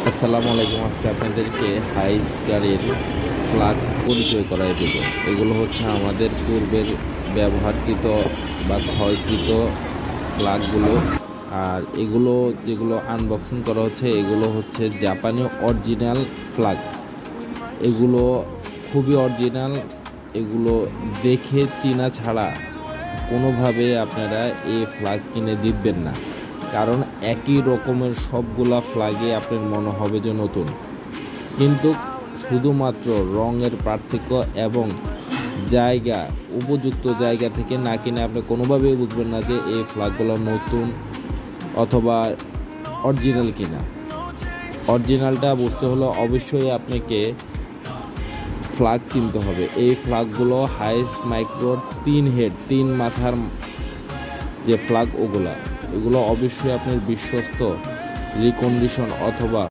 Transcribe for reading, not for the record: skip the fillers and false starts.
আসসালামু আলাইকুম। আজকে আপনাদেরকে হাইস গাড়ির ফ্লাগ পরিচয় করায় দেব। এগুলো হচ্ছে আমাদের পূর্বের ব্যবহারকৃত বা ক্ষয়কৃত ফ্লাগগুলো। আর এগুলো যেগুলো আনবক্সিং করা হচ্ছে এগুলো হচ্ছে জাপানি অরিজিনাল ফ্লাগ। এগুলো খুবই অরিজিনাল। এগুলো দেখে চেনা ছাড়া কোনোভাবে আপনারা এই ফ্ল্যাগ কিনে জিতবেন না, কারণ একই রকমের সবগুলা ফ্ল্যাগে আপনার মনে হবে যে নতুন, কিন্তু শুধুমাত্র রঙের পার্থক্য এবং জায়গা, উপযুক্ত জায়গা থেকে না কিনে আপনি কোনোভাবেই বুঝবেন না যে এই ফ্ল্যাগগুলো নতুন অথবা অরিজিনাল কিনা। অরিজিনালটা বুঝতে হলে অবশ্যই আপনাকে ফ্ল্যাগ চিনতে হবে। এই ফ্ল্যাগগুলো হাইস মাইক্রো 3 হেড 3 মাথার যে ফ্ল্যাগ এগুলো অবশ্যই আপনার বিশ্বস্ত রিকন্ডিশন অথবা